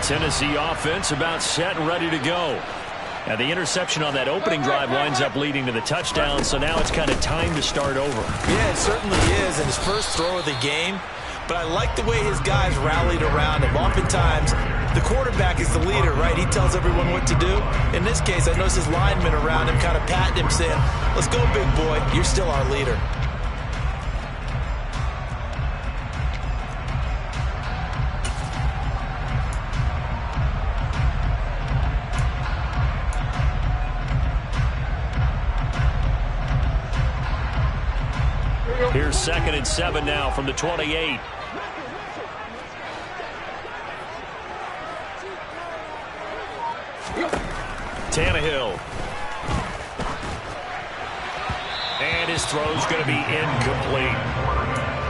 Tennessee offense about set and ready to go. And the interception on that opening drive winds up leading to the touchdown, so now it's kind of time to start over. Yeah, it certainly is, and his first throw of the game. But I like the way his guys rallied around him. Oftentimes, the quarterback is the leader, right? He tells everyone what to do. In this case, I noticed his linemen around him kind of patting him, saying, "Let's go, big boy. You're still our leader." Here's 2nd and 7 now from the 28. Tannehill. And his throw's going to be incomplete.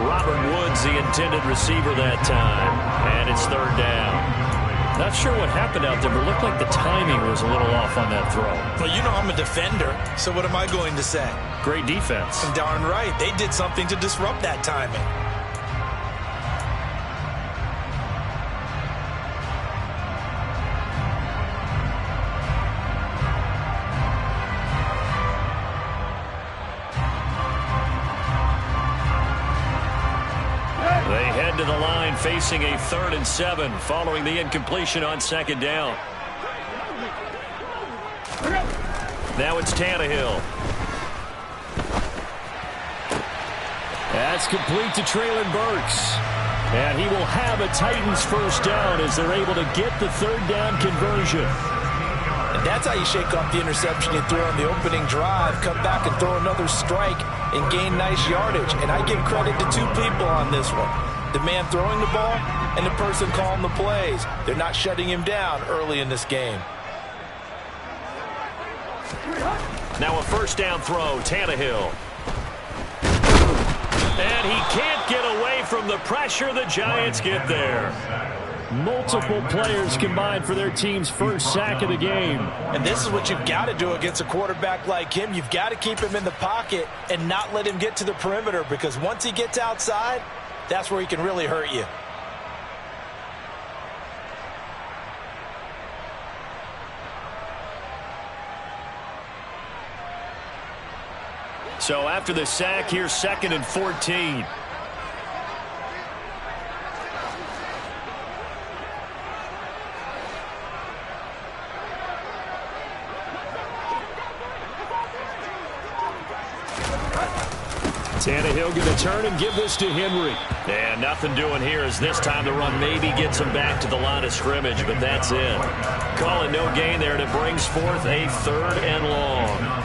Robert Woods, the intended receiver that time. And it's 3rd down. Not sure what happened out there, but it looked like the timing was a little off on that throw. Well, you know I'm a defender, so what am I going to say? Great defense. Darn right. They did something to disrupt that timing. They head to the line facing a 3rd and 7 following the incompletion on 2nd down. Now it's Tannehill. That's complete to Treylon Burks. And he will have a Titans first down as they're able to get the 3rd down conversion. And that's how you shake off the interception you threw on the opening drive, come back and throw another strike and gain nice yardage. And I give credit to two people on this one. The man throwing the ball and the person calling the plays. They're not shutting him down early in this game. Now a first down throw, Tannehill. And he can't get away from the pressure. The Giants get there. Multiple players combined for their team's first sack of the game. And this is what you've got to do against a quarterback like him. You've got to keep him in the pocket and not let him get to the perimeter, because once he gets outside, that's where he can really hurt you. So after the sack, here's 2nd and 14. Tannehill going to turn and give this to Henry. And nothing doing here as this time the run maybe gets him back to the line of scrimmage, but that's it. Calling no gain there, and it brings forth a 3rd and long.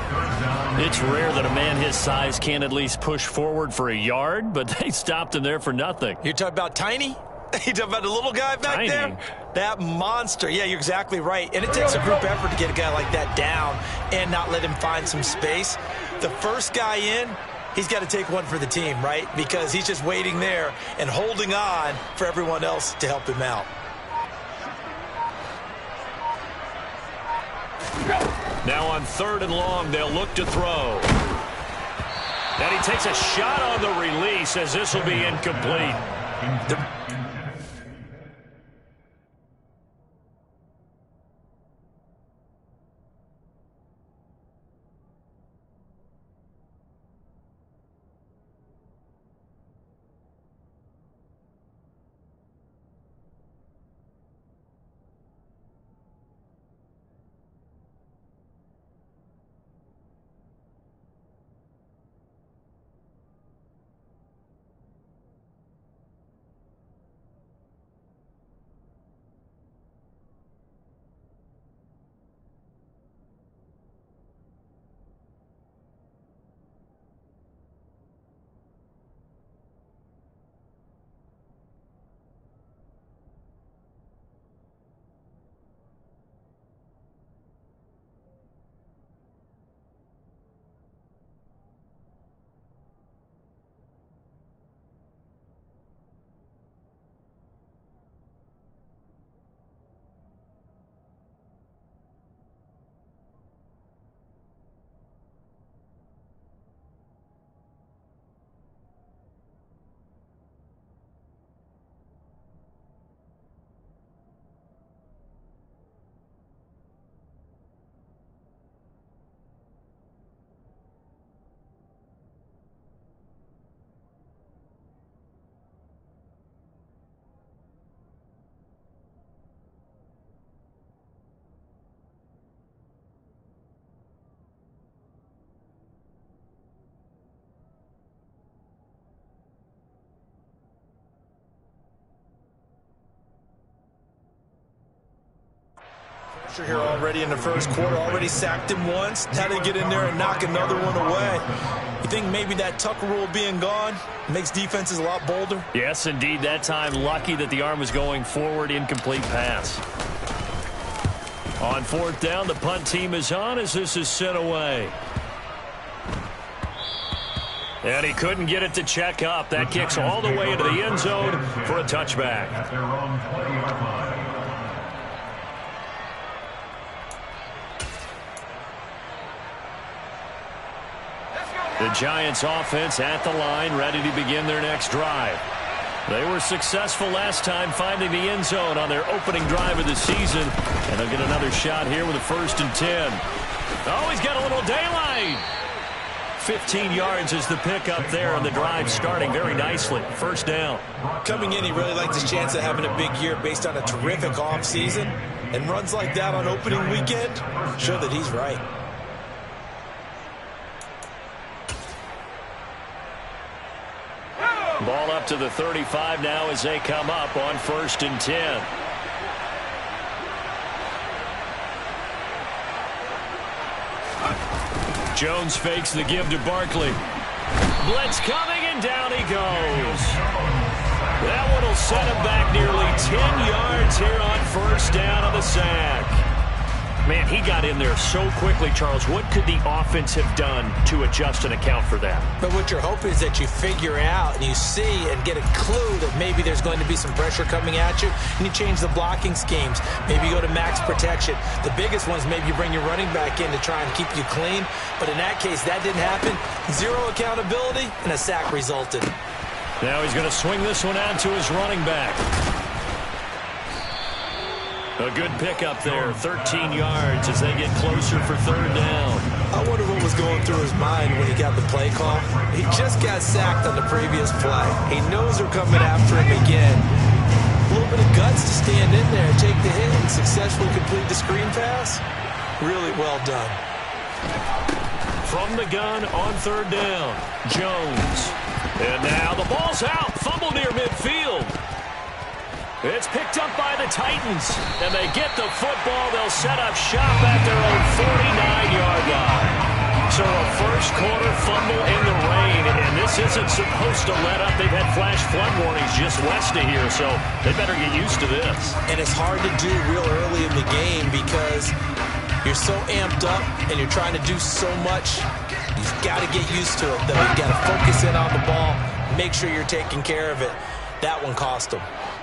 It's rare that a man his size can at least push forward for a yard, but they stopped him there for nothing. You're talking about Tiny? You're talking about the little guy back there? That monster. Yeah, you're exactly right. And it takes a group effort to get a guy like that down and not let him find some space. The first guy in, he's got to take one for the team, right? Because he's just waiting there and holding on for everyone else to help him out. Now on 3rd and long, they'll look to throw. And he takes a shot on the release as this will be incomplete. Here already in the first quarter, already sacked him once. Now they get in there and knock another one away. You think maybe that Tucker rule being gone makes defenses a lot bolder? Yes, indeed. That time, lucky that the arm was going forward, incomplete pass. On fourth down, the punt team is on as this is sent away. And he couldn't get it to check up. That kicks all the way into the end zone for a touchback. The Giants offense at the line, ready to begin their next drive. They were successful last time finding the end zone on their opening drive of the season. And they'll get another shot here with a 1st and 10. Oh, he's got a little daylight. 15 yards is the pickup there, and the drive starting very nicely. First down. Coming in, he really likes his chance of having a big year based on a terrific offseason. And runs like that on opening weekend show that he's right. Ball up to the 35 now as they come up on 1st and 10. Jones fakes the give to Barkley. Blitz coming, and down he goes. That one will set him back nearly 10 yards here on 1st down on the sack. Man, he got in there so quickly, Charles. What could the offense have done to adjust and account for that? But what you're hoping is that you figure out and you see and get a clue that maybe there's going to be some pressure coming at you, and you change the blocking schemes. Maybe you go to max protection. The biggest one is maybe you bring your running back in to try and keep you clean. But in that case, that didn't happen. Zero accountability, and a sack resulted. Now he's going to swing this one out to his running back. A good pickup there, 13 yards as they get closer for 3rd down. I wonder what was going through his mind when he got the play call. He just got sacked on the previous play. He knows they're coming after him again. A little bit of guts to stand in there, take the hit, and successfully complete the screen pass. Really well done. From the gun on 3rd down, Jones. And now the ball's out, fumble near midfield. It's picked up by the Titans, and they get the football. They'll set up shop at their own 49-yard line. So a first quarter fumble in the rain, and this isn't supposed to let up. They've had flash flood warnings just west of here, so they better get used to this. And it's hard to do real early in the game because you're so amped up and you're trying to do so much. You've got to get used to it, though. You've got to focus in on the ball, make sure you're taking care of it. That one cost them.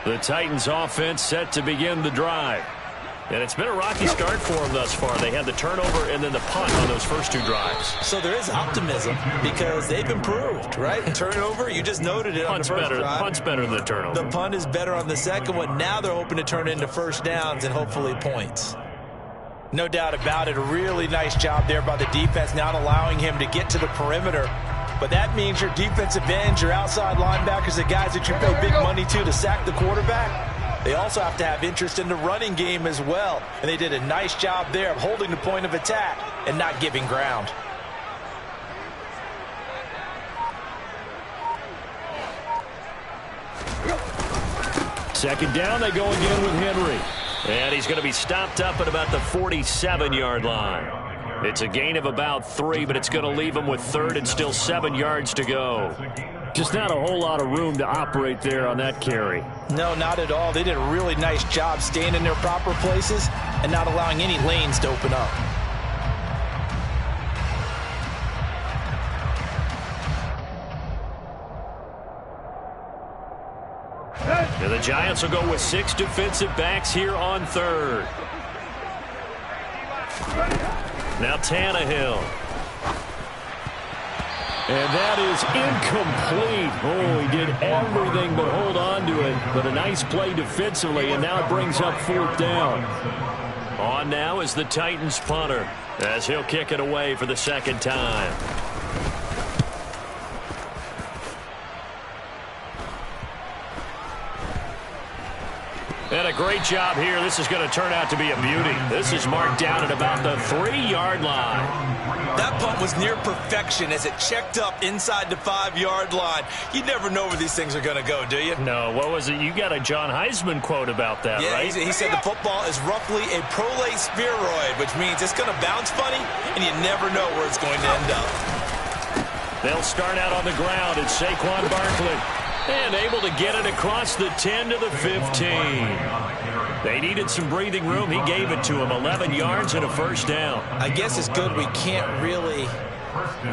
The Titans offense set to begin the drive. And it's been a rocky start for them thus far. They had the turnover and then the punt on those first 2 drives. So there is optimism because they've improved, right? Turnover, you just noted it on the first drive. Punt's better than the turnover. The punt is better on the second one. Now they're hoping to turn it into 1st downs and hopefully points. No doubt about it. A really nice job there by the defense, not allowing him to get to the perimeter. But that means your defensive ends, your outside linebackers, the guys that you pay big money to sack the quarterback, they also have to have interest in the running game as well. And they did a nice job there of holding the point of attack and not giving ground. Second down, they go again with Henry. And he's going to be stopped up at about the 47-yard line. It's a gain of about 3, but it's going to leave him with 3rd and still 7 yards to go. Just not a whole lot of room to operate there on that carry. No, not at all. They did a really nice job staying in their proper places and not allowing any lanes to open up. And the Giants will go with 6 defensive backs here on 3rd. Now Tannehill. And that is incomplete. Oh, he did everything but hold on to it. But a nice play defensively, and now it brings up 4th down. On now is the Titans punter as he'll kick it away for the 2nd time. And a great job here. This is going to turn out to be a beauty. This is marked down at about the 3-yard line. That punt was near perfection as it checked up inside the 5-yard line. You never know where these things are going to go, do you? No, what was it? You got a John Heisman quote about that, right? He said the football is roughly a prolate spheroid, which means it's going to bounce funny, and you never know where it's going to end up. They'll start out on the ground. It's Saquon Barkley. And able to get it across the 10 to the 15. They needed some breathing room. He gave it to them. 11 yards and a first down. I guess it's good we can't really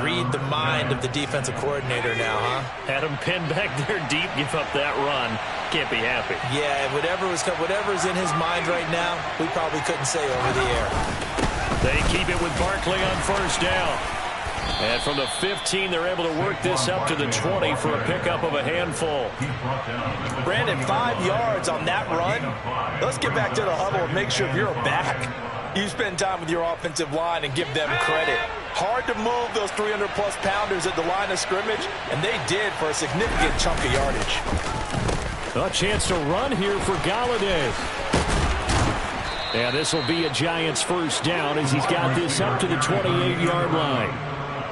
read the mind of the defensive coordinator now, huh? Had him pinned back there deep, give up that run. Can't be happy. Yeah, whatever's in his mind right now, we probably couldn't say over the air. They keep it with Barkley on first down. And from the 15, they're able to work this up to the 20 for a pickup of a handful. Brandon, 5 yards on that run. Let's get back to the huddle and make sure you're back. You spend time with your offensive line and give them credit. Hard to move those 300-plus pounders at the line of scrimmage, and they did for a significant chunk of yardage. A chance to run here for Golladay. And this will be a Giants first down as he's got this up to the 28-yard line.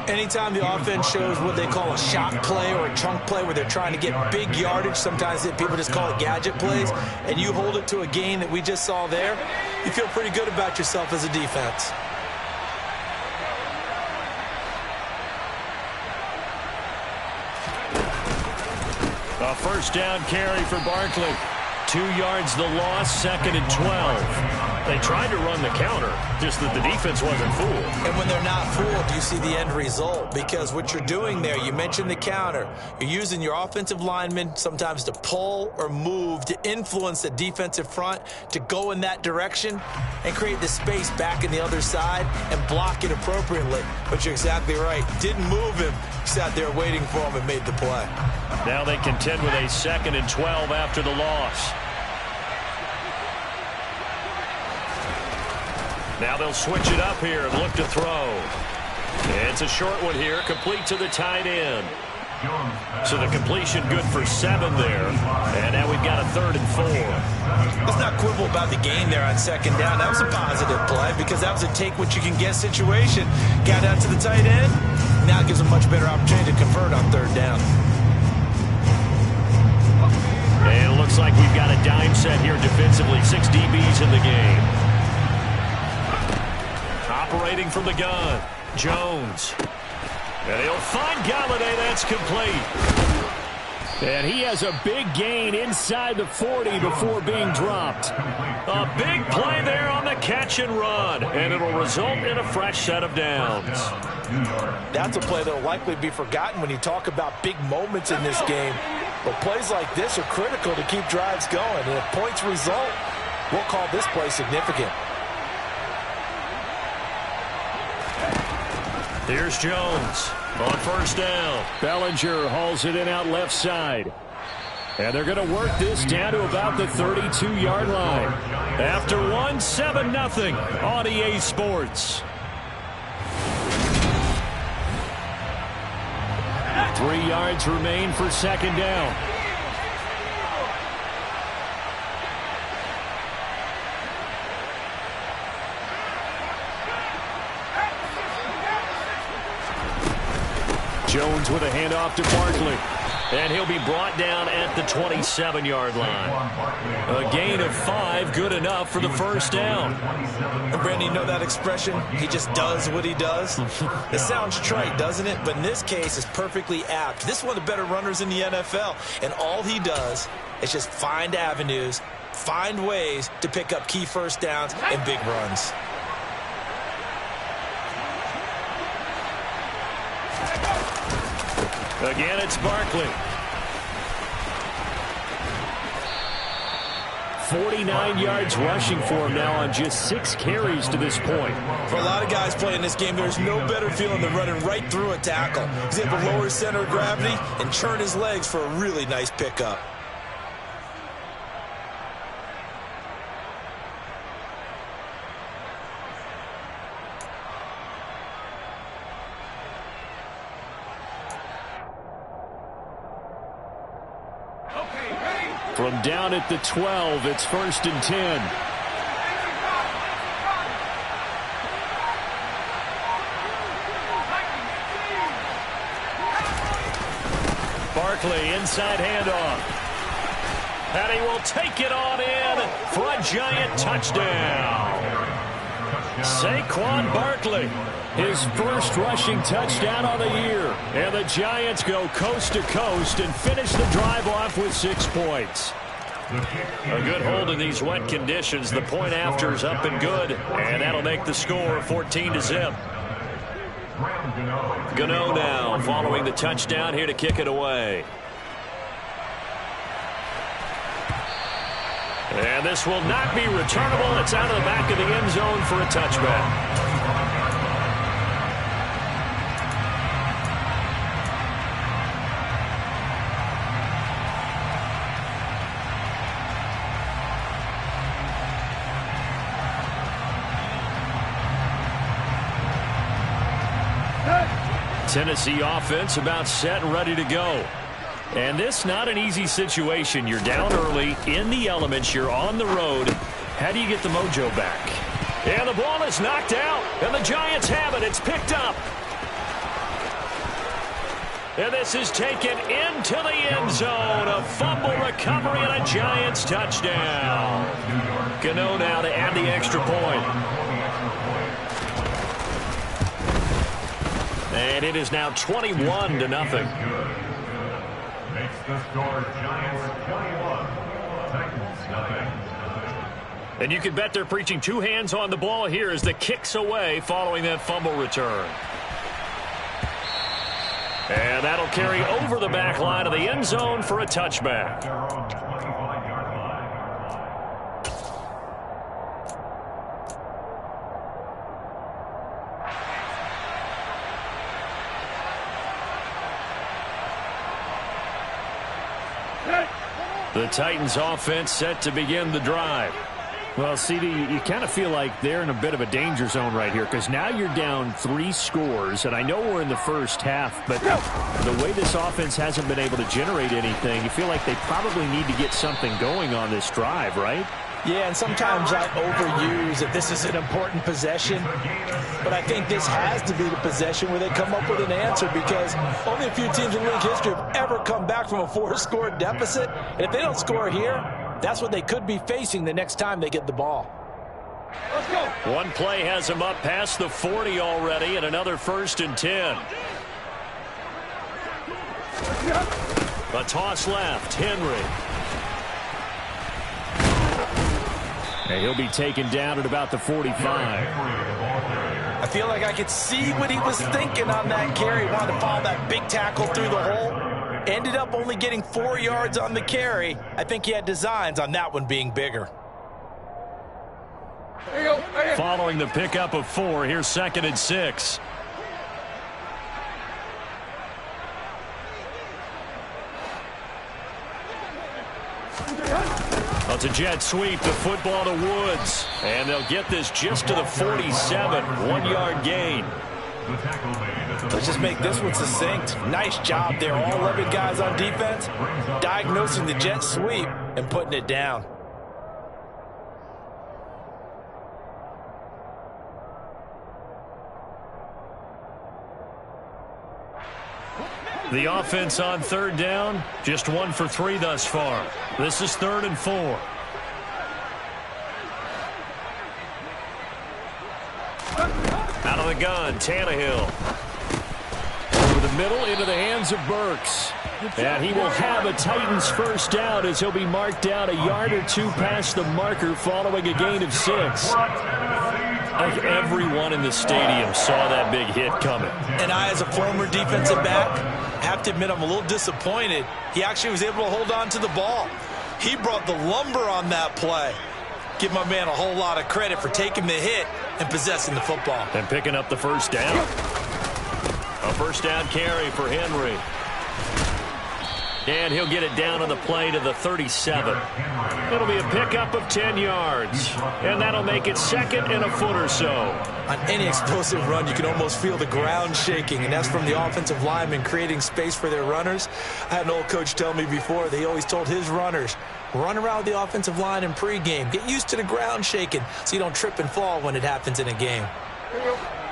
Anytime the offense shows what they call a shot play or a chunk play where they're trying to get big yardage, sometimes people just call it gadget plays, and you hold it to a gain that we just saw there, you feel pretty good about yourself as a defense. A first down carry for Barkley. 2 yards the loss, 2nd and 12. They tried to run the counter, just that the defense wasn't fooled. And when they're not fooled, you see the end result. Because what you're doing there, you mentioned the counter. You're using your offensive linemen sometimes to pull or move to influence the defensive front to go in that direction and create the space back in the other side and block it appropriately. But you're exactly right. Didn't move him. Sat there waiting for him and made the play. Now they contend with a 2nd and 12 after the loss. Now they'll switch it up here and look to throw. It's a short one here, complete to the tight end. So the completion good for 7 there. And now we've got a 3rd and 4. Let's not quibble about the gain there on 2nd down. That was a positive play because that was a take-what-you-can-get situation. Got out to the tight end. Now it gives a much better opportunity to convert on 3rd down. And it looks like we've got a dime set here defensively. 6 DBs in the game. Operating from the gun, Jones. And he'll find Golladay. That's complete. And he has a big gain inside the 40 before being dropped. A big play there on the catch and run. And it'll result in a fresh set of downs. That's a play that will likely be forgotten when you talk about big moments in this game. But plays like this are critical to keep drives going. And if points result, we'll call this play significant. Here's Jones on first down. Bellinger hauls it in out left side. And they're going to work this down to about the 32-yard line. After 1, 7-0 on EA Sports. 3 yards remain for 2nd down. Jones with a handoff to Barkley. And he'll be brought down at the 27-yard line. A gain of 5, good enough for the first down. And Brandon, you know that expression? He just does what he does. It sounds trite, doesn't it? But in this case, it's perfectly apt. This is one of the better runners in the NFL. And all he does is just find avenues, find ways to pick up key first downs and big runs. Again, it's Barkley. 49 yards rushing for him now on just 6 carries to this point. For a lot of guys playing this game, there's no better feeling than running right through a tackle. He's able to lower his center of gravity and churn his legs for a really nice pickup. From down at the 12, it's 1st and 10. Barkley, inside handoff. And he will take it on in for a Giant touchdown. Saquon Barkley, his first rushing touchdown of the year. And the Giants go coast to coast and finish the drive off with 6 points. A good hold in these wet conditions. The point after's up and good. And that'll make the score 14-0. Gano now following the touchdown here to kick it away. And this will not be returnable. It's out of the back of the end zone for a touchback. Tennessee offense about set and ready to go. And this not an easy situation. You're down early, in the elements, you're on the road. How do you get the mojo back? And the ball is knocked out, and the Giants have it. It's picked up. And this is taken into the end zone. A fumble recovery and a Giants touchdown. Gano now to add the extra point. And it is now 21-0. Makes the score Giants 21, Titans nothing. And you can bet they're preaching 2 hands on the ball here as the kick's away following that fumble return. And that'll carry over the back line of the end zone for a touchback. The Titans offense set to begin the drive. Well, CD, you kind of feel like they're in a bit of a danger zone right here because now you're down 3 scores, and I know we're in the first half, but the way this offense hasn't been able to generate anything, you feel like they probably need to get something going on this drive, right? Yeah, and sometimes I overuse that this is an important possession, but I think this has to be the possession where they come up with an answer because only a few teams in league history have ever come back from a 4-score deficit, and if they don't score here, that's what they could be facing the next time they get the ball. Let's go. One play has them up past the 40 already, and another 1st and 10. A toss left, Henry. And he'll be taken down at about the 45. I feel like I could see what he was thinking on that carry. Wanted to follow that big tackle through the hole. Ended up only getting 4 yards on the carry. I think he had designs on that one being bigger. There you go. Right. Following the pickup of 4, here's 2nd and 6. Well, it's a jet sweep, the football to Woods. And they'll get this just to the 47, 1-yard gain. Let's just make this one succinct. Nice job there, all 11 guys on defense, diagnosing the jet sweep and putting it down. The offense on 3rd down, just 1 for 3 thus far. This is 3rd and 4. Out of the gun, Tannehill. Over the middle, into the hands of Burks. And he will have a Titans first down as he'll be marked out a yard or 2 past the marker following a gain of 6. I think everyone in the stadium saw that big hit coming. And I, as a former defensive back, have to admit I'm a little disappointed. He actually was able to hold on to the ball. He brought the lumber on that play. Give my man a whole lot of credit for taking the hit and possessing the football. And picking up the first down. A first down carry for Henry. And he'll get it down on the play to the 37. It'll be a pickup of 10 yards. And that'll make it 2nd and a foot or so. On any explosive run, you can almost feel the ground shaking, and that's from the offensive linemen creating space for their runners. I had an old coach tell me before, they always told his runners, run around the offensive line in pregame. Get used to the ground shaking so you don't trip and fall when it happens in a game.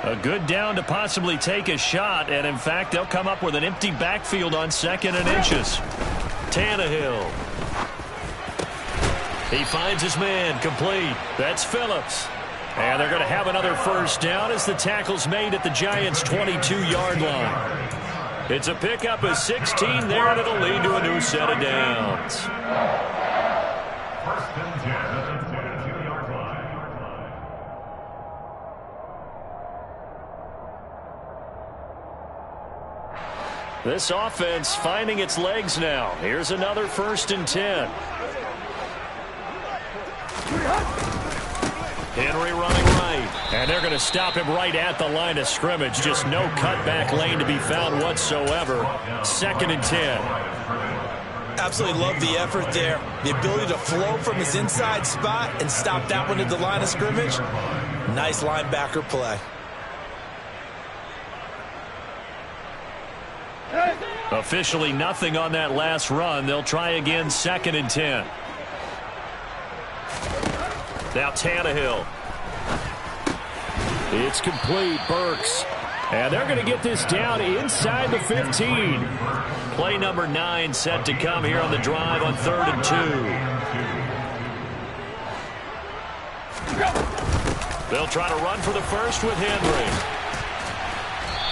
A good down to possibly take a shot, and in fact, they'll come up with an empty backfield on 2nd and inches. Tannehill. He finds his man, complete. That's Phillips. And they're going to have another first down as the tackle's made at the Giants' 22-yard line. It's a pickup of 16 there, and it'll lead to a new set of downs. 1st and 10 at the 22-yard line. This offense finding its legs now. Here's another 1st and 10. Henry running right. And they're going to stop him right at the line of scrimmage. Just no cutback lane to be found whatsoever. 2nd and 10. Absolutely love the effort there. The ability to flow from his inside spot and stop that one at the line of scrimmage. Nice linebacker play. Officially nothing on that last run. They'll try again, 2nd and 10. Now Tannehill. It's complete, Burks. And they're going to get this down inside the 15. Play number 9 set to come here on the drive on 3rd and 2. They'll try to run for the first with Henry.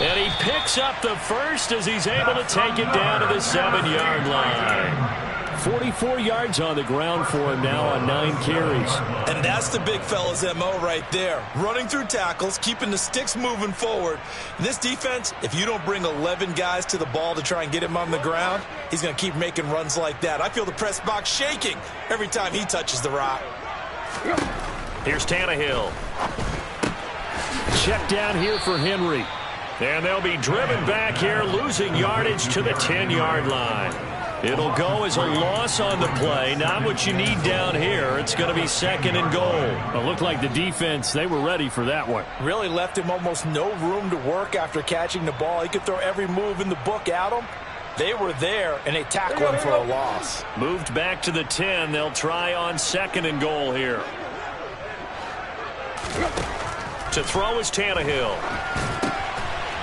And he picks up the first as he's able to take it down to the 7-yard line. 44 yards on the ground for him now on 9 carries. And that's the big fella's MO right there. Running through tackles, keeping the sticks moving forward. In this defense, if you don't bring 11 guys to the ball to try and get him on the ground, he's going to keep making runs like that. I feel the press box shaking every time he touches the rock. Here's Tannehill. Check down here for Henry. And they'll be driven back here, losing yardage to the 10-yard line. It'll go as a loss on the play. Not what you need down here. It's going to be 2nd and goal. It looked like the defense, they were ready for that one. Really left him almost no room to work after catching the ball. He could throw every move in the book at him. They were there, and they tackled him for a loss. Moved back to the 10. They'll try on 2nd and goal here. To throw is Tannehill.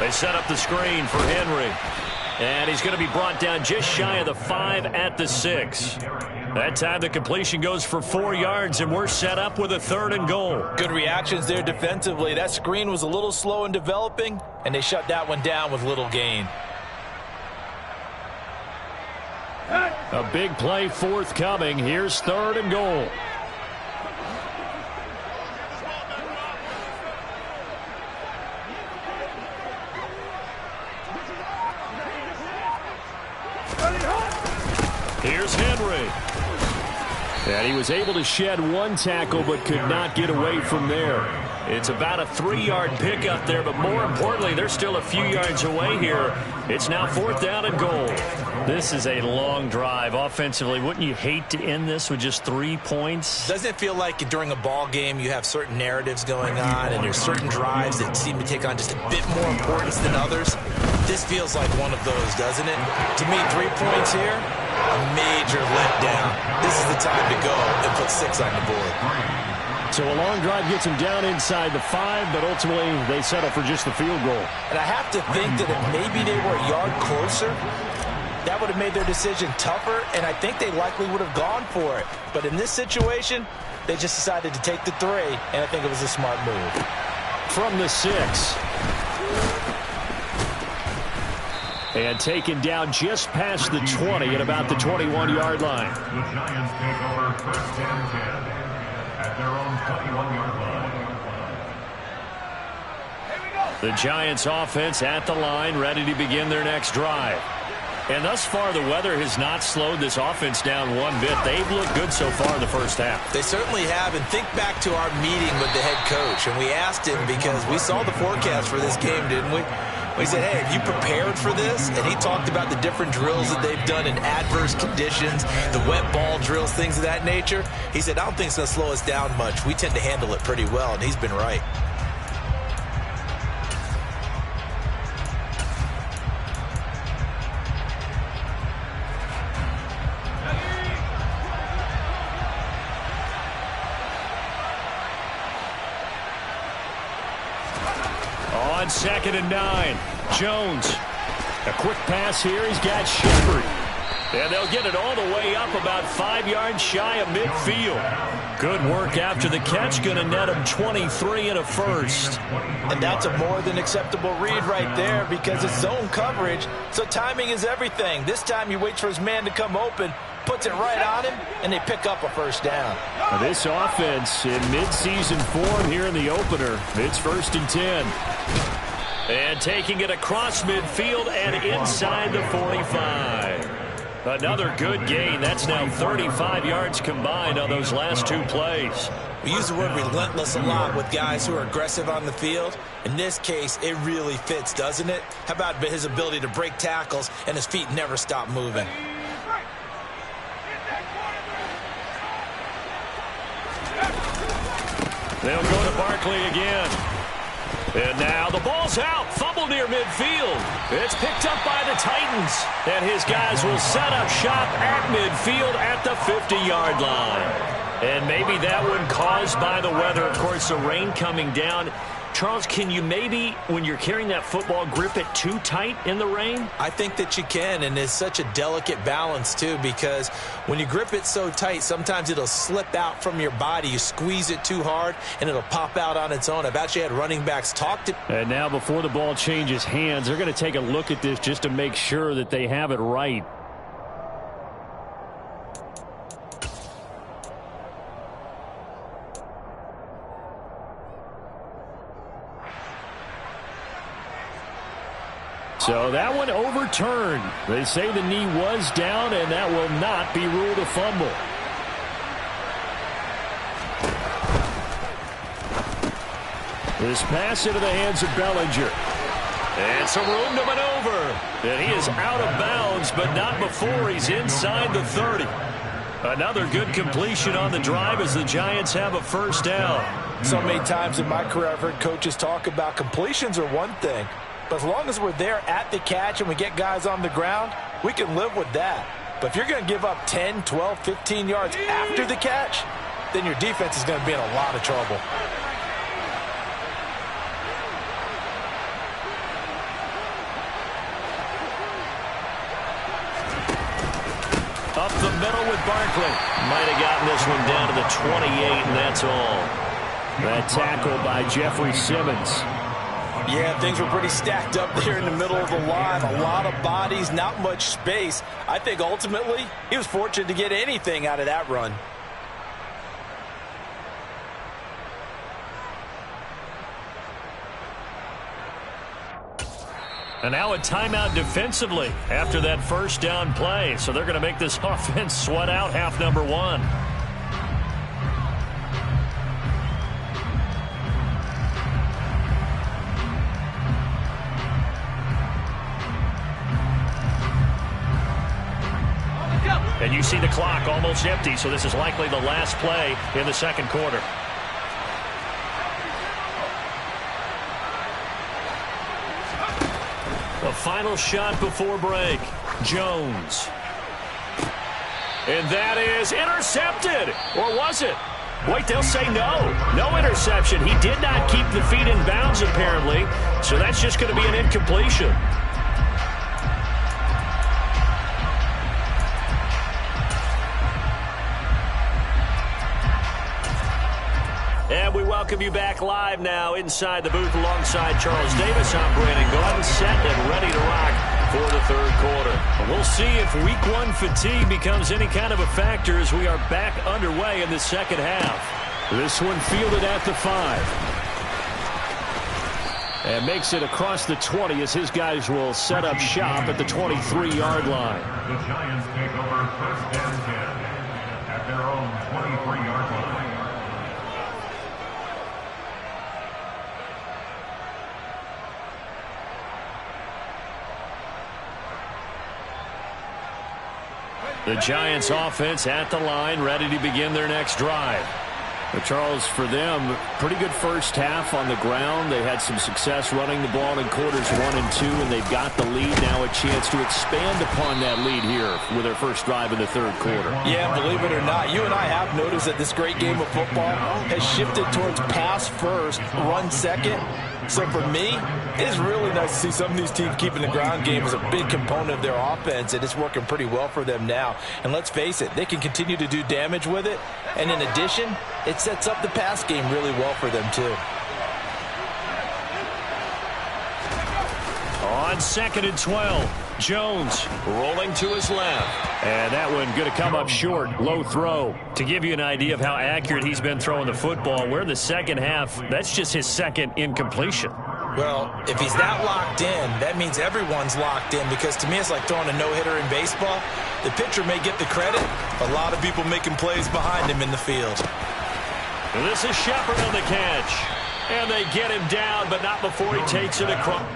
They set up the screen for Henry. And he's going to be brought down just shy of the 5 at the 6. That time the completion goes for 4 yards, and we're set up with a 3rd and goal. Good reactions there defensively. That screen was a little slow in developing, and they shut that one down with little gain. A big play forthcoming. Here's 3rd and goal. Here's Henry. And he was able to shed 1 tackle but could not get away from there. It's about a 3-yard pickup there, but more importantly, they're still a few yards away here. It's now 4th down and goal. This is a long drive offensively. Wouldn't you hate to end this with just 3 points? Doesn't it feel like during a ball game you have certain narratives going on and there's certain drives that seem to take on just a bit more importance than others? This feels like one of those, doesn't it? To me, 3 points here, a major letdown. This is the time to go and put 6 on the board. So a long drive gets them down inside the 5, but ultimately they settle for just the field goal. And I have to think that if maybe they were a yard closer, that would have made their decision tougher, and I think they likely would have gone for it. But in this situation, they just decided to take the 3, and I think it was a smart move. From the 6. And taken down just past the 20 at about the 21-yard line. The Giants take over 1st and 10 at their own 21-yard line. The Giants offense at the line, ready to begin their next drive. And thus far, the weather has not slowed this offense down one bit. They've looked good so far in the first half. They certainly have, and think back to our meeting with the head coach, and we asked him because we saw the forecast for this game, didn't we? He said, hey, have you prepared for this? And he talked about the different drills that they've done in adverse conditions, the wet ball drills, things of that nature. He said, I don't think it's going to slow us down much. We tend to handle it pretty well, and he's been right. On 2nd and 9, Jones. A quick pass here. He's got Shepard. And they'll get it all the way up about 5 yards shy of midfield. Good work after the catch. Going to net him 23 and a first. And that's a more than acceptable read right there because it's zone coverage, so timing is everything. This time he waits for his man to come open, puts it right on him, and they pick up a first down. Now this offense in midseason form here in the opener. It's 1st and 10. And taking it across midfield and inside the 45. Another good gain. That's now 35 yards combined on those last 2 plays. We use the word relentless a lot with guys who are aggressive on the field. In this case, it really fits, doesn't it? How about his ability to break tackles and his feet never stop moving? They'll go to Barkley again. And now the ball's out. Fumble near midfield. It's picked up by the Titans. And his guys will set up shop at midfield at the 50-yard line. And maybe that one caused by the weather. Of course, the rain coming down. Charles, can you maybe, when you're carrying that football, grip it too tight in the rain? I think that you can, and it's such a delicate balance, too, because when you grip it so tight, sometimes it'll slip out from your body. You squeeze it too hard, and it'll pop out on its own. I've actually had running backs talk to... And now before the ball changes hands, they're going to take a look at this just to make sure that they have it right. So that one overturned. They say the knee was down, and that will not be ruled a fumble. This pass into the hands of Bellinger. And some room to maneuver. And he is out of bounds, but not before he's inside the 30. Another good completion on the drive as the Giants have a first down. So many times in my career I've heard coaches talk about completions are one thing. But as long as we're there at the catch and we get guys on the ground, we can live with that. But if you're going to give up 10, 12, 15 yards after the catch, then your defense is going to be in a lot of trouble. Up the middle with Barkley. Might have gotten this one down to the 28, and that's all. That tackle by Jeffrey Simmons. Yeah, things were pretty stacked up there in the middle of the line. A lot of bodies, not much space. I think ultimately he was fortunate to get anything out of that run. And now a timeout defensively after that first down play. So they're going to make this offense sweat out half number 1. And you see the clock almost empty, so this is likely the last play in the second quarter. The final shot before break. Jones. And that is intercepted. Or was it? Wait, they'll say no. No interception. He did not keep the feet in bounds, apparently. So that's just going to be an incompletion. And we welcome you back live now inside the booth alongside Charles Davis. I'm Brandon Gordon, set and ready to rock for the third quarter. We'll see if week 1 fatigue becomes any kind of a factor as we are back underway in the second half. This one fielded at the 5. And makes it across the 20 as his guys will set up shop at the 23-yard line. The Giants take over 1st and 10 at their own 23-yard line. The Giants offense at the line, ready to begin their next drive. But Charles, for them, pretty good first half on the ground. They had some success running the ball in quarters 1 and 2, and they've got the lead. Now a chance to expand upon that lead here with their first drive in the third quarter. Yeah, believe it or not, you and I have noticed that this great game of football has shifted towards pass first, run second. So for me, it's really nice to see some of these teams keeping the ground game as a big component of their offense, and it's working pretty well for them now. And let's face it, they can continue to do damage with it. And in addition, it sets up the pass game really well for them too. On 2nd and 12, Jones rolling to his left. And that one going to come up short, low throw. To give you an idea of how accurate he's been throwing the football, we're in the second half. That's just his second incompletion. Well, if he's that locked in, that means everyone's locked in, because to me it's like throwing a no-hitter in baseball. The pitcher may get the credit, a lot of people making plays behind him in the field. This is Shepard on the catch. And they get him down, but not before he takes it across.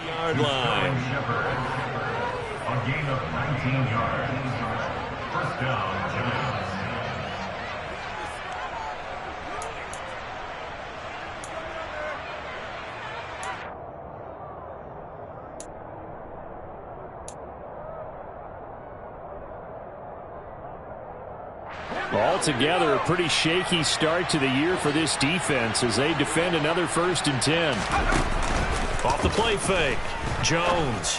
Yard line. A gain of 19 yards. First down, Giants. Altogether, a pretty shaky start to the year for this defense as they defend another 1st and 10. Off the play fake, Jones.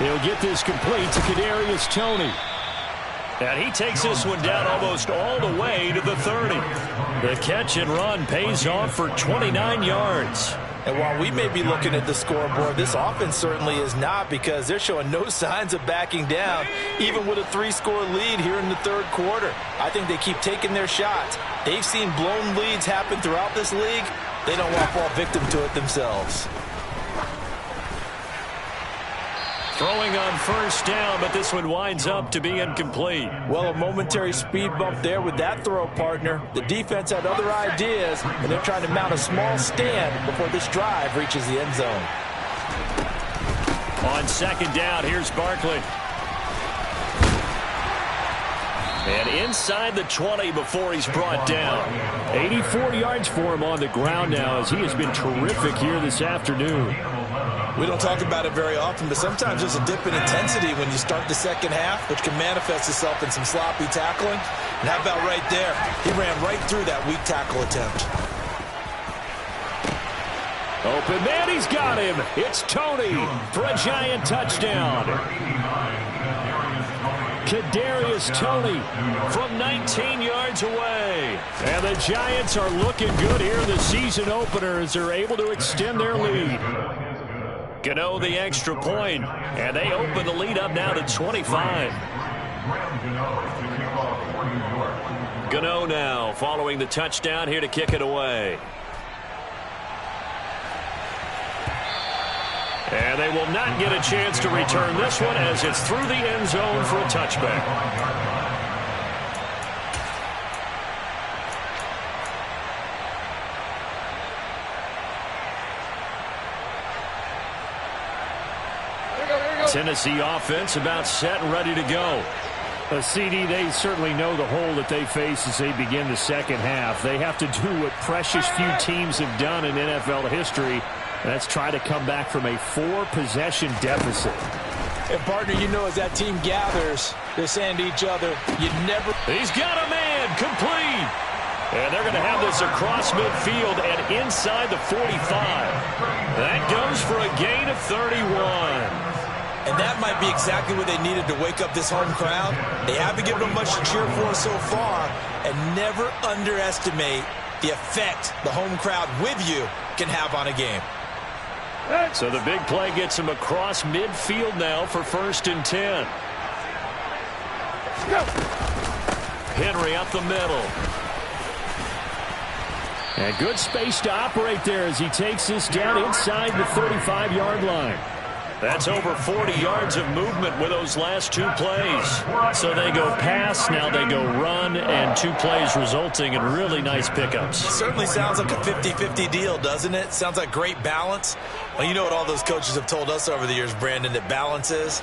He'll get this complete to Kadarius Toney. And he takes this one down almost all the way to the 30. The catch and run pays off for 29 yards. And while we may be looking at the scoreboard, this offense certainly is not, because they're showing no signs of backing down, even with a 3-score lead here in the third quarter. I think they keep taking their shots. They've seen blown leads happen throughout this league. They don't want to fall victim to it themselves. Throwing on first down, but this one winds up to be incomplete. Well, a momentary speed bump there with that throw, partner. The defense had other ideas, and they're trying to mount a small stand before this drive reaches the end zone. On 2nd down, here's Barkley. And inside the 20 before he's brought down. 84 yards for him on the ground now, as he has been terrific here this afternoon. We don't talk about it very often, but sometimes there's a dip in intensity when you start the second half, which can manifest itself in some sloppy tackling. And how about right there? He ran right through that weak tackle attempt. Open man, he's got him. It's Toney for a Giant touchdown. Kadarius Toney from 19 yards away. And the Giants are looking good here in the season opener as they're able to extend their lead. Gano the extra point, and they open the lead up now to 25. Gano now following the touchdown here to kick it away. And they will not get a chance to return this one as it's through the end zone for a touchback. Tennessee offense about set and ready to go. CD, they certainly know the hole that they face as they begin the second half. They have to do what precious few teams have done in NFL history. That's try to come back from a 4-possession deficit. And, partner, you know, as that team gathers, they're saying to each other, you never... He's got a man, complete. And they're going to have this across midfield and inside the 45. That goes for a gain of 31. And that might be exactly what they needed to wake up this home crowd. They haven't given them much to cheer for so far. And never underestimate the effect the home crowd with you can have on a game. So the big play gets him across midfield now for 1st and 10. Henry up the middle. And good space to operate there as he takes this down inside the 35-yard line. That's over 40 yards of movement with those last 2 plays. So they go pass, now they go run, and 2 plays resulting in really nice pickups. Certainly sounds like a 50-50 deal, doesn't it? Sounds like great balance. Well, you know what all those coaches have told us over the years, Brandon, that balance is?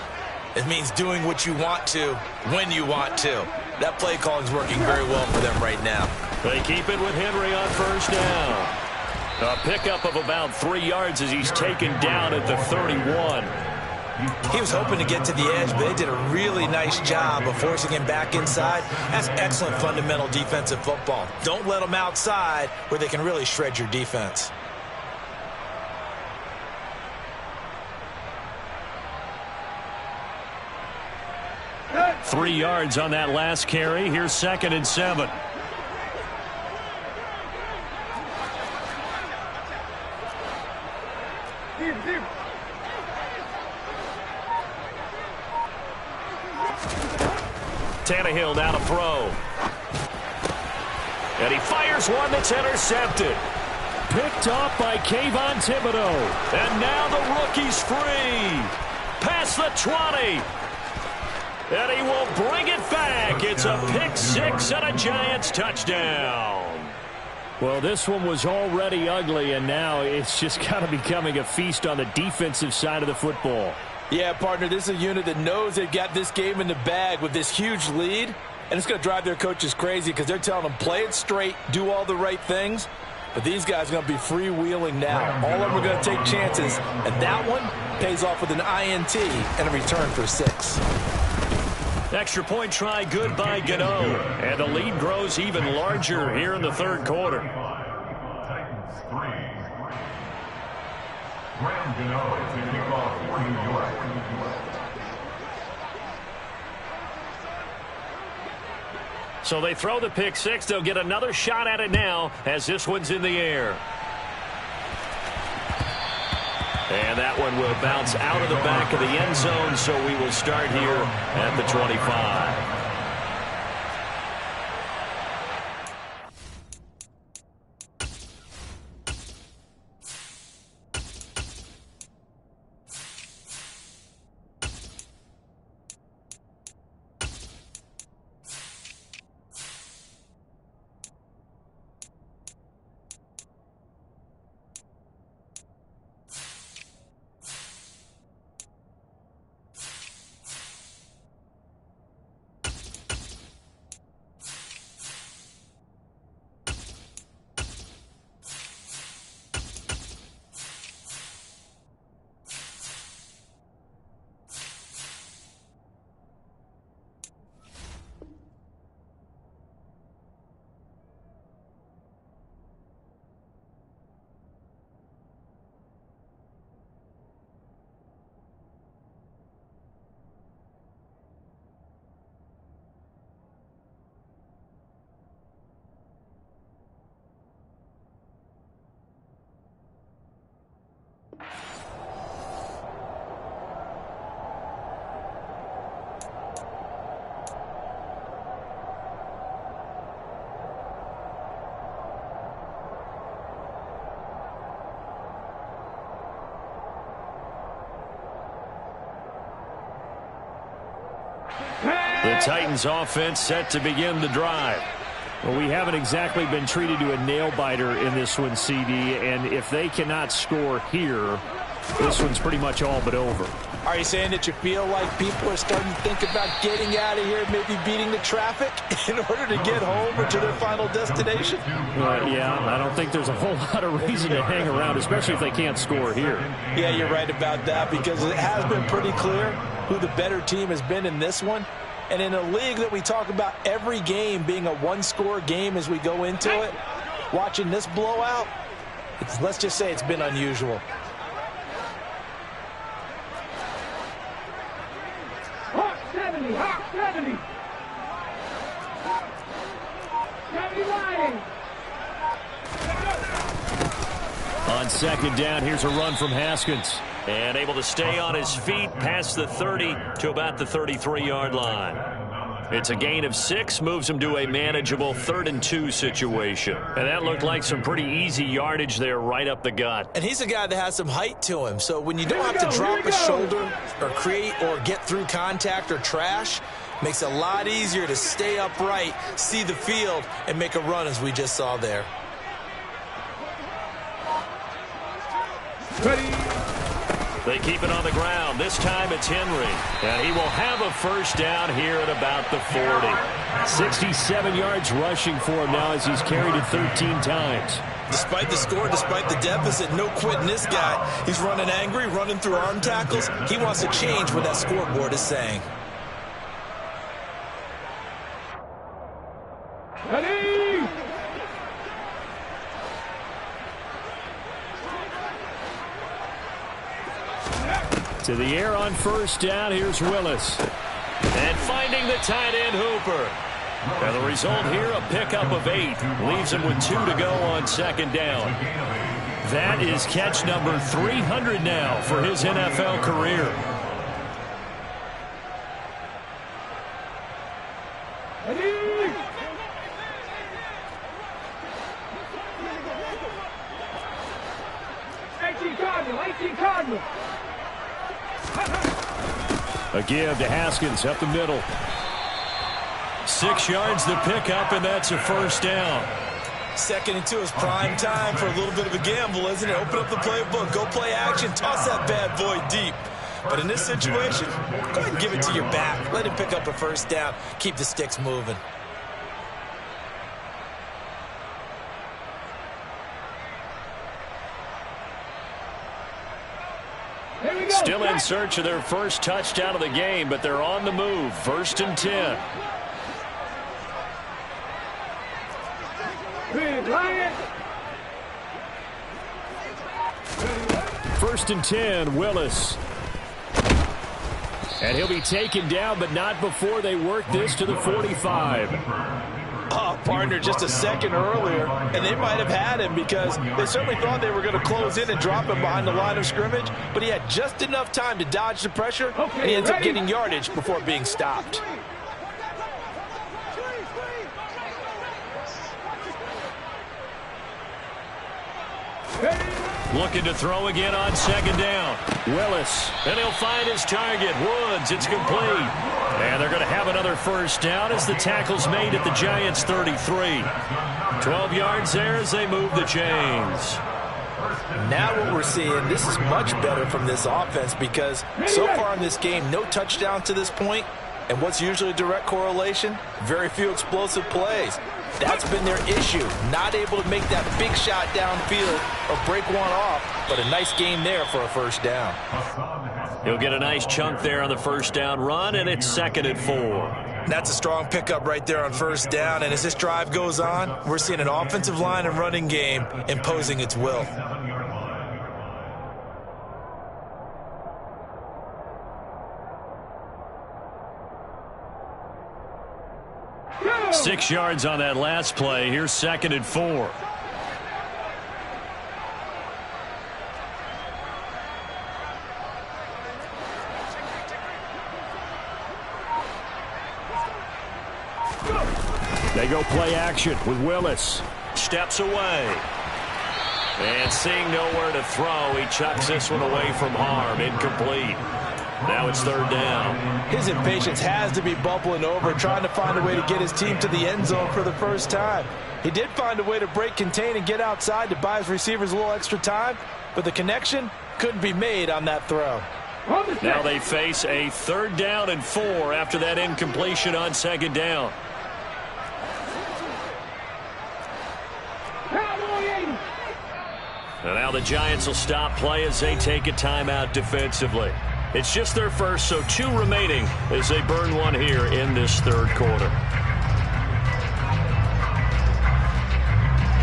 It means doing what you want to when you want to. That play calling is working very well for them right now. They keep it with Henry on 1st down. A pickup of about 3 yards as he's taken down at the 31. He was hoping to get to the edge, but they did a really nice job of forcing him back inside. That's excellent fundamental defensive football. Don't let them outside where they can really shred your defense. Three yards on that last carry. Here's 2nd and 7. Tannehill now to throw. And he fires one that's intercepted. Picked off by Kayvon Thibodeau. And now the rookie's free. Past the 20. And he will bring it back. It's a pick 6 and a Giants touchdown. Well, this one was already ugly, and now it's just kind of becoming a feast on the defensive side of the football. Yeah, partner, this is a unit that knows they've got this game in the bag with this huge lead, and it's going to drive their coaches crazy because they're telling them play it straight, do all the right things. But these guys are going to be freewheeling now. All of them are going to take chances, and that one pays off with an INT and a return for 6. Extra point try good by Gano. And the lead grows even larger here in the 3rd quarter. Titans 3. Graham Gano is the kickoff for New York. So they throw the pick 6. They'll get another shot at it now as this one's in the air. And that one will bounce out of the back of the end zone, so we will start here at the 25. The Titans offense set to begin the drive. Well, we haven't exactly been treated to a nail-biter in this one, CD, and if they cannot score here, this one's pretty much all but over. All Are you saying that you feel like people are starting to think about getting out of here, maybe beating the traffic in order to get home or to their final destination? Yeah, I don't think there's a whole lot of reason to hang around, especially if they can't score here. Yeah, you're right about that, because it has been pretty clear who the better team has been in this one. And in a league that we talk about every game being a one-score game as we go into it, watching this blowout, let's just say it's been unusual. Hawk 70, Hawk 70. 70 riding. On second down, here's a run from Haskins. And able to stay on his feet past the 30 to about the 33-yard line. It's a gain of 6, moves him to a manageable 3rd and 2 situation. And that looked like some pretty easy yardage there right up the gut. And he's a guy that has some height to him, so when you don't have to drop a shoulder or create or get through contact or trash, makes it a lot easier to stay upright, see the field, and make a run as we just saw there. They keep it on the ground. This time it's Henry. And he will have a first down here at about the 40. 67 yards rushing for him now as he's carried it 13 times. Despite the score, despite the deficit, no quitting this guy. He's running angry, running through arm tackles. He wants to change what that scoreboard is saying. Ready? To the air on first down, here's Willis. And finding the tight end Hooper. And the result here, a pickup of 8. Leaves him with 2 to go on second down. That is catch number 300 now for his NFL career. Ready? Cardinal. A give to Haskins up the middle. 6 yards the pickup, and that's a first down. 2nd and 2 is prime time for a little bit of a gamble, isn't it? Open up the playbook, go play action, toss that bad boy deep. But in this situation, go ahead and give it to your back. Let him pick up a first down. Keep the sticks moving. Still in search of their first touchdown of the game, but they're on the move. 1st and 10. First and 10, Willis. And he'll be taken down, but not before they work this to the 45. Oh, partner, just a second earlier, and they might have had him because they certainly thought they were going to close in and drop him behind the line of scrimmage, but he had just enough time to dodge the pressure, and he ends up getting yardage before being stopped. Looking to throw again on second down. Willis. And he'll find his target. Woods, it's complete. And they're going to have another first down as the tackle's made at the Giants' 33. 12 yards there as they move the chains. Now what we're seeing, this is much better from this offense because so far in this game, no touchdown to this point, and what's usually a direct correlation? Very few explosive plays. That's been their issue, not able to make that big shot downfield or break one off, but a nice game there for a first down. He'll get a nice chunk there on the first down run, and it's 2nd and 4. That's a strong pickup right there on first down, and as this drive goes on, we're seeing an offensive line and running game imposing its will. Go! 6 yards on that last play. Here's 2nd and 4. They go play action with Willis. Steps away. And seeing nowhere to throw, he chucks this one away from harm. Incomplete. Now it's 3rd down. His impatience has to be bubbling over, trying to find a way to get his team to the end zone for the first time. He did find a way to break, contain, and get outside to buy his receivers a little extra time, but the connection couldn't be made on that throw. On the set. Now they face a 3rd down and 4 after that incompletion on 2nd down. Cowboy 80. And now the Giants will stop play as they take a timeout defensively. It's just their first, so 2 remaining as they burn one here in this 3rd quarter.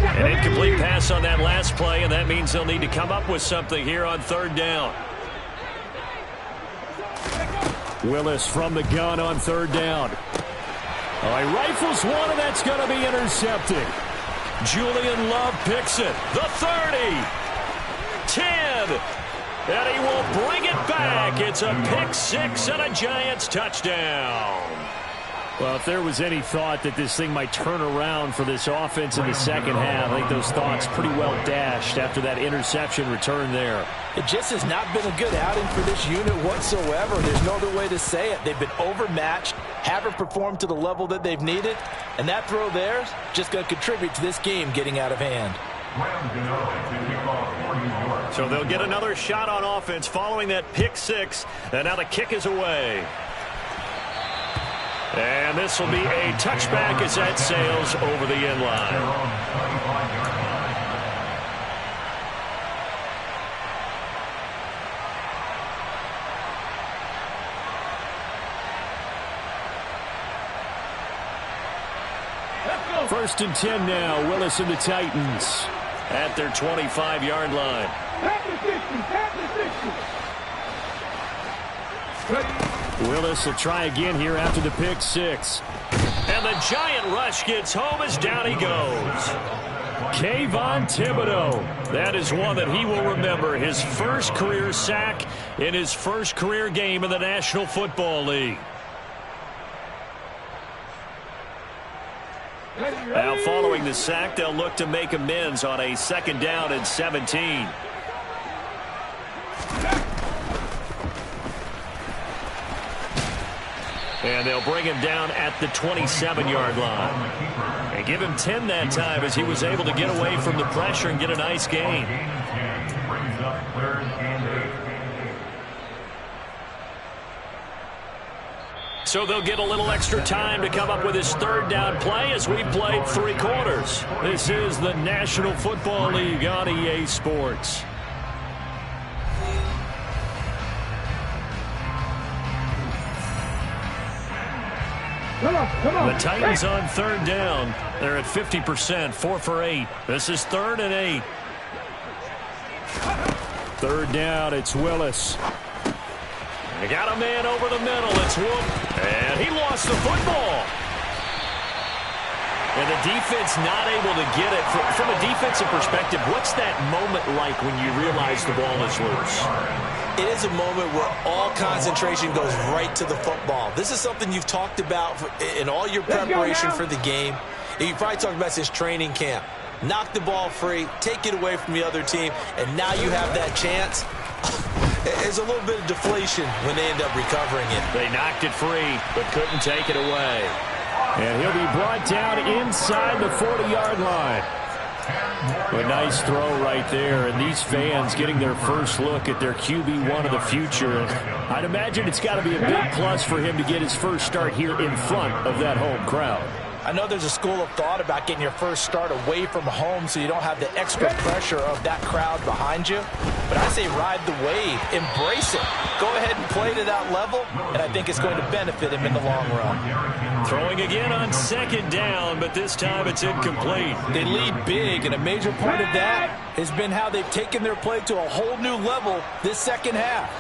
An incomplete pass on that last play, and that means they'll need to come up with something here on 3rd down. Willis from the gun on 3rd down. Oh, he rifles one, and that's going to be intercepted. Julian Love picks it. The 30. 10. And he will bring it back. It's a pick 6 and a Giants touchdown. Well, if there was any thought that this thing might turn around for this offense in the 2nd half, I think those thoughts pretty well dashed after that interception return there. It just has not been a good outing for this unit whatsoever. There's no other way to say it. They've been overmatched, haven't performed to the level that they've needed, and that throw there is just going to contribute to this game getting out of hand. So they'll get another shot on offense following that pick 6, and now the kick is away. And this will be a touchback as that sails over the end line. First and 10 now. Willis and the Titans At their 25-yard line. At the 50. At the 50. Willis will try again here after the pick 6. And the giant rush gets home as down he goes. Kayvon Thibodeaux. That is one that he will remember. His first career sack in his first career game in the National Football League. Now following the sack, they'll look to make amends on a 2nd down and 17. And they'll bring him down at the 27-yard line. And give him 10 that time as he was able to get away from the pressure and get a nice gain. So they'll get a little extra time to come up with his 3rd down play as we played 3 quarters. This is the National Football League on EA Sports. Come on. The Titans on 3rd down. They're at 50%, 4 for 8. This is 3rd and 8. 3rd down, it's Willis. They got a man over the middle. It's Whoop. And he lost the football. And the defense not able to get it. From a defensive perspective, what's that moment like when you realize the ball is loose? It is a moment where all concentration goes right to the football. This is something you've talked about in all your preparation for the game. And you probably talked about since training camp. Knock the ball free, take it away from the other team, and now you have that chance. There's a little bit of deflation when they end up recovering it. They knocked it free, but couldn't take it away. And he'll be brought down inside the 40-yard line. A nice throw right there, and these fans getting their first look at their QB1 of the future. I'd imagine it's got to be a big plus for him to get his first start here in front of that home crowd. I know there's a school of thought about getting your first start away from home so you don't have the extra pressure of that crowd behind you. But I say ride the wave. Embrace it. Go ahead and play to that level, and I think it's going to benefit him in the long run. Throwing again on 2nd down, but this time it's incomplete. They lead big, and a major part of that has been how they've taken their play to a whole new level this 2nd half.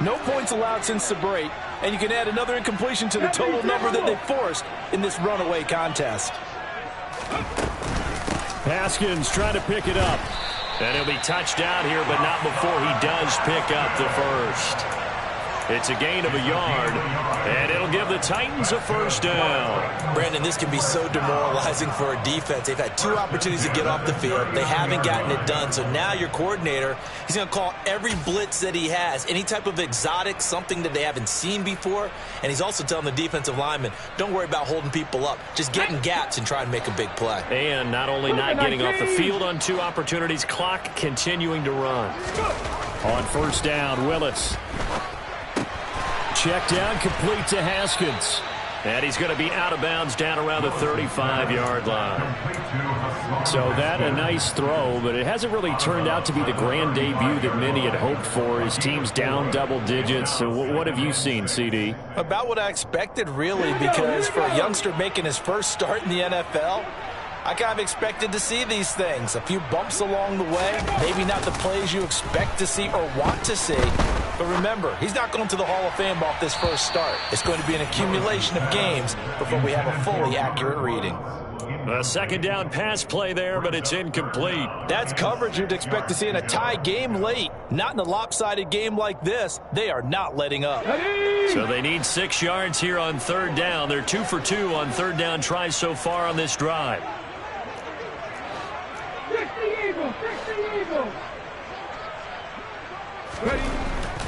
No points allowed since the break, and you can add another incompletion to the total number that they forced in this runaway contest. Haskins trying to pick it up. And he'll be touched down here, but not before he does pick up the first. It's a gain of a yard, and it'll give the Titans a 1st down. Brandon, this can be so demoralizing for a defense. They've had 2 opportunities to get off the field. They haven't gotten it done. So now your coordinator, he's going to call every blitz that he has, any type of exotic, something that they haven't seen before. And he's also telling the defensive linemen, don't worry about holding people up. Just get in gaps and try and make a big play. And not only not getting off the field on 2 opportunities, clock continuing to run. On 1st down, Willis. check down, complete to Haskins. And he's going to be out of bounds down around the 35-yard line. So that a nice throw, but it hasn't really turned out to be the grand debut that many had hoped for. His team's down double digits. So what have you seen, CD? About what I expected, really, because for a youngster making his first start in the NFL, I kind of expected to see these things. A few bumps along the way, maybe not the plays you expect to see or want to see. But remember, he's not going to the Hall of Fame off this first start. It's going to be an accumulation of games before we have a fully accurate reading. A second down pass play there, but it's incomplete. That's coverage you'd expect to see in a tie game late. Not in a lopsided game like this. They are not letting up. So they need 6 yards here on third down. They're 2 for 2 on third down tries so far on this drive.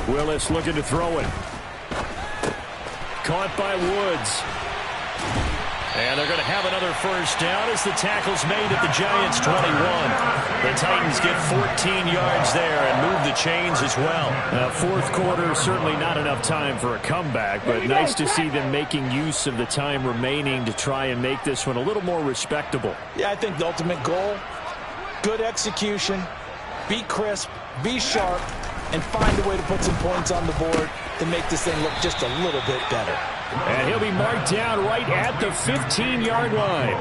Willis looking to throw it. Caught by Woods. And they're going to have another first down as the tackle's made at the Giants' 21. The Titans get 14 yards there and move the chains as well. Fourth quarter, certainly not enough time for a comeback, but nice to see them making use of the time remaining to try and make this one a little more respectable. Yeah, I think the ultimate goal, good execution, be crisp, be sharp, and find a way to put some points on the board to make this thing look just a little bit better. And he'll be marked down right at the 15-yard line.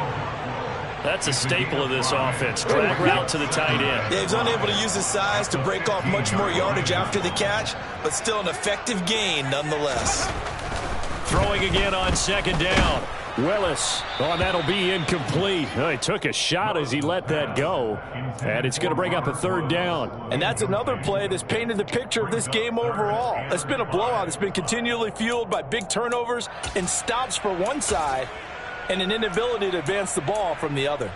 That's a staple of this offense. Drag route to the tight end. Yeah, he's unable to use his size to break off much more yardage after the catch, but still an effective gain nonetheless. Throwing again on second down. Willis. Oh, that'll be incomplete. Oh, he took a shot as he let that go. And it's going to bring up a third down. And that's another play that's painted the picture of this game overall. It's been a blowout. It's been continually fueled by big turnovers and stops for one side and an inability to advance the ball from the other.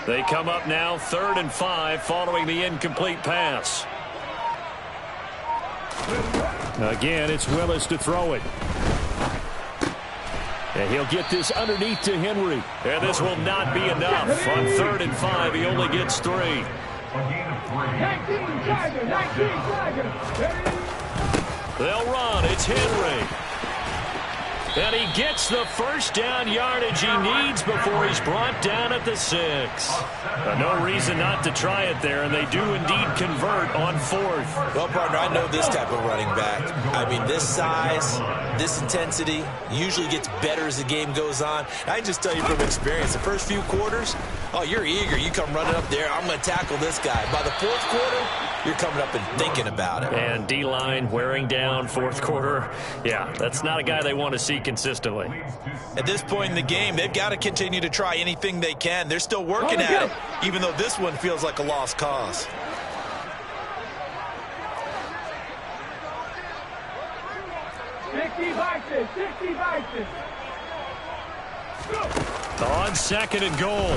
They come up now 3rd and 5 following the incomplete pass. Again, it's Willis to throw it. And he'll get this underneath to Henry. And this will not be enough. On 3rd and 5, he only gets 3. 19 Tiger, 19 Tiger. They'll run. It's Henry. And he gets the first down yardage he needs before he's brought down at the 6. No reason not to try it there, and they do indeed convert on 4th. Well, partner, I know this type of running back. I mean, this size, this intensity usually gets better as the game goes on. I can just tell you from experience, the first few quarters, oh, you're eager. You come running up there, I'm going to tackle this guy. By the 4th quarter, you're coming up and thinking about it. And D-line wearing down 4th quarter. Yeah, that's not a guy they want to see consistently. At this point in the game, they've got to continue to try anything they can. They're still working at it, even though this one feels like a lost cause. On 2nd and goal,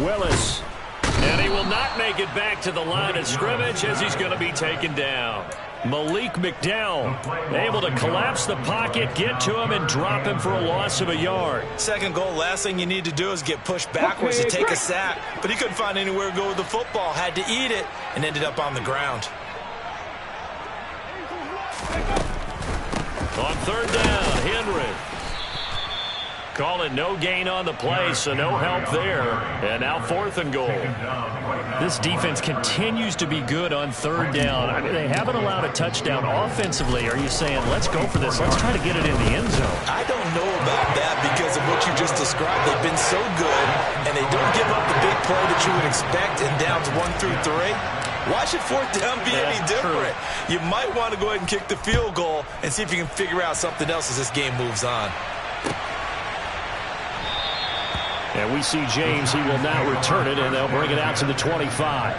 Willis. And he will not make it back to the line of scrimmage as he's going to be taken down. Malik McDowell able to collapse the pocket, get to him, and drop him for a loss of a yard. 2nd goal, last thing you need to do is get pushed backwards to take a sack. But he couldn't find anywhere to go with the football, had to eat it, and ended up on the ground. On 3rd down, Henry. Call it no gain on the play, so no help there. And now 4th and goal. This defense continues to be good on 3rd down. I mean, they haven't allowed a touchdown offensively. Are you saying, let's go for this, let's try to get it in the end zone? I don't know about that because of what you just described. They've been so good, and they don't give up the big play that you would expect in downs 1 through 3. Why should 4th down be any different? True. You might want to go ahead and kick the field goal and see if you can figure out something else as this game moves on. And we see James, he will now return it, and they'll bring it out to the 25.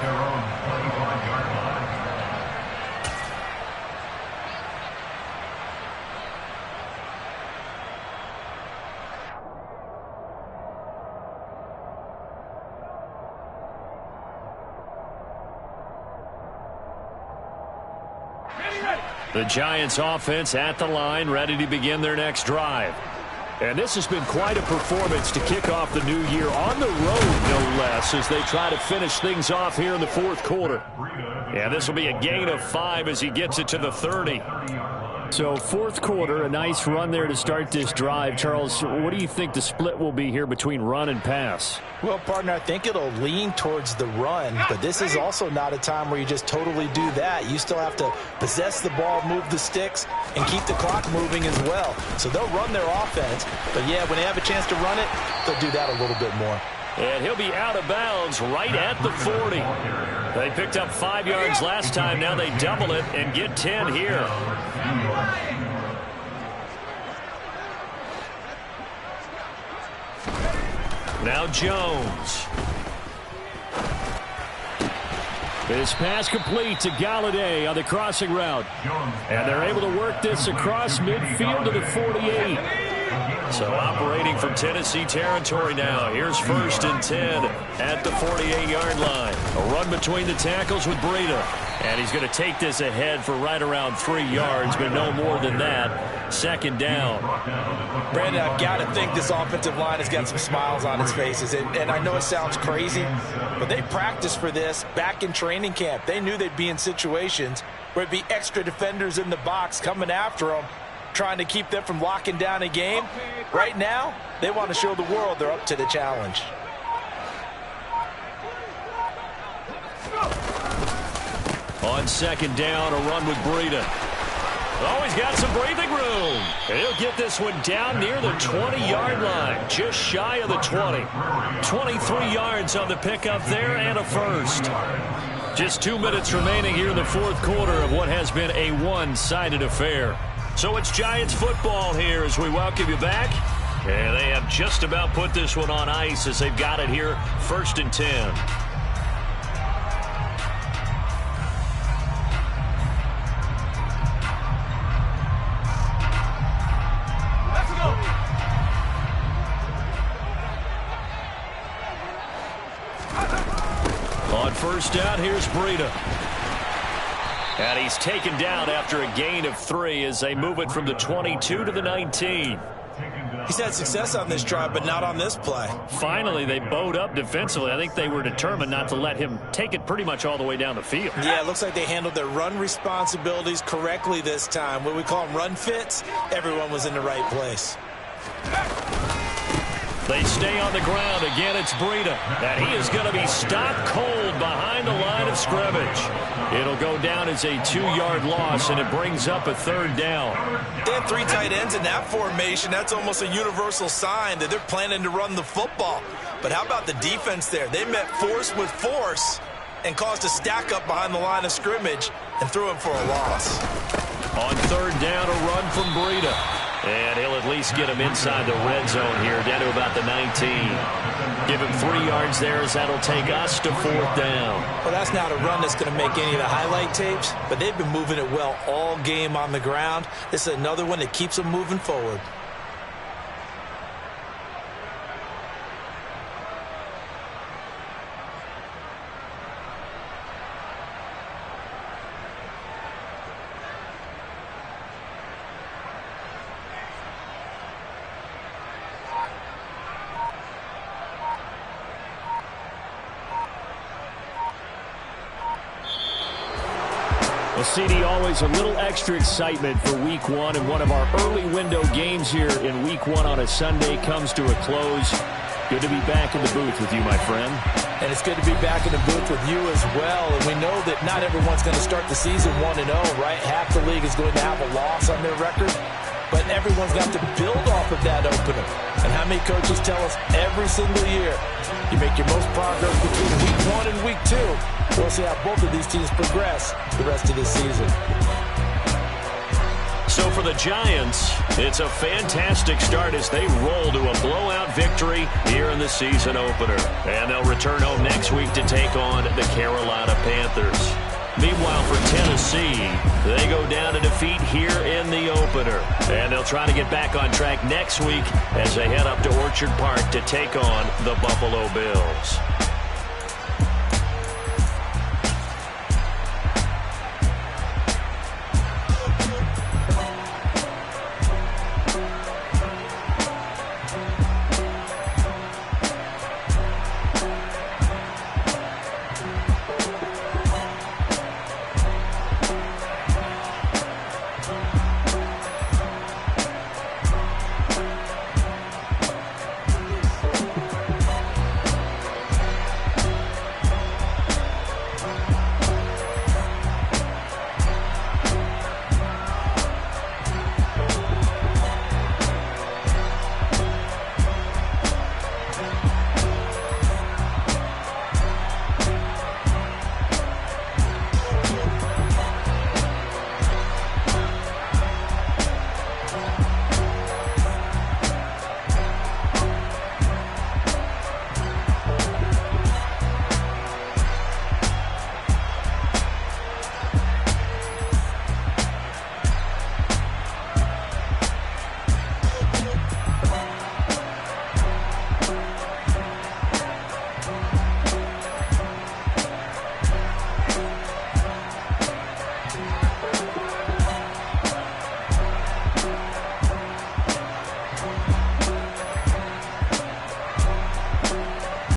The Giants offense at the line, ready to begin their next drive. And this has been quite a performance to kick off the new year on the road, no less, as they try to finish things off here in the fourth quarter. Yeah, this will be a gain of 5 as he gets it to the 30. So fourth quarter, a nice run there to start this drive. Charles, what do you think the split will be here between run and pass? Well, partner, I think it'll lean towards the run, but this is also not a time where you just totally do that. You still have to possess the ball, move the sticks, and keep the clock moving as well. So they'll run their offense, but yeah, when they have a chance to run it, they'll do that a little bit more. And he'll be out of bounds right at the 40. They picked up 5 yards last time. Now they double it and get 10 here. Now Jones. This pass complete to Galladay on the crossing route. And they're able to work this across midfield to the 48. So operating from Tennessee territory now. Here's 1st and 10 at the 48-yard line. A run between the tackles with Breida. And he's going to take this ahead for right around 3 yards, but no more than that. 2nd down. Brandon, I've got to think this offensive line has got some smiles on its faces. And I know it sounds crazy, but they practiced for this back in training camp. They knew they'd be in situations where it'd be extra defenders in the box coming after them, trying to keep them from locking down a game. Right now, they want to show the world they're up to the challenge. On 2nd down, a run with Breida. Oh, he's got some breathing room. And he'll get this one down near the 20-yard line, just shy of the 20. 23 yards on the pickup there and a first. Just 2 minutes remaining here in the fourth quarter of what has been a one-sided affair. So it's Giants football here as we welcome you back. And they have just about put this one on ice as they've got it here, 1st and 10. On 1st down, here's Breida. And he's taken down after a gain of 3 as they move it from the 22 to the 19. He's had success on this drive, but not on this play. Finally, they bowed up defensively. I think they were determined not to let him take it pretty much all the way down the field. Yeah, it looks like they handled their run responsibilities correctly this time. What we call them run fits, everyone was in the right place. They stay on the ground. Again, it's Breida. And he is going to be stopped cold behind the line of scrimmage. It'll go down as a 2-yard loss, and it brings up a 3rd down. They have 3 tight ends in that formation. That's almost a universal sign that they're planning to run the football. But how about the defense there? They met force with force and caused a stack up behind the line of scrimmage and threw him for a loss. On 3rd down, a run from Breida. And he'll at least get him inside the red zone here, down to about the 19. Give him 3 yards there as that'll take us to 4th down. Well, that's not a run that's going to make any of the highlight tapes, but they've been moving it well all game on the ground. This is another one that keeps them moving forward. Well, CD, always a little extra excitement for Week 1, and one of our early window games here in Week 1 on a Sunday comes to a close. Good to be back in the booth with you, my friend. And it's good to be back in the booth with you as well. And we know that not everyone's going to start the season 1-0, right? Half the league is going to have a loss on their record. But everyone's got to build off of that opener. And how many coaches tell us every single year, you make your most progress between Week 1 and Week 2. We'll see how both of these teams progress the rest of this season. So for the Giants, it's a fantastic start as they roll to a blowout victory here in the season opener. And they'll return home next week to take on the Carolina Panthers. Meanwhile, for Tennessee, they go down to defeat here in the opener. And they'll try to get back on track next week as they head up to Orchard Park to take on the Buffalo Bills.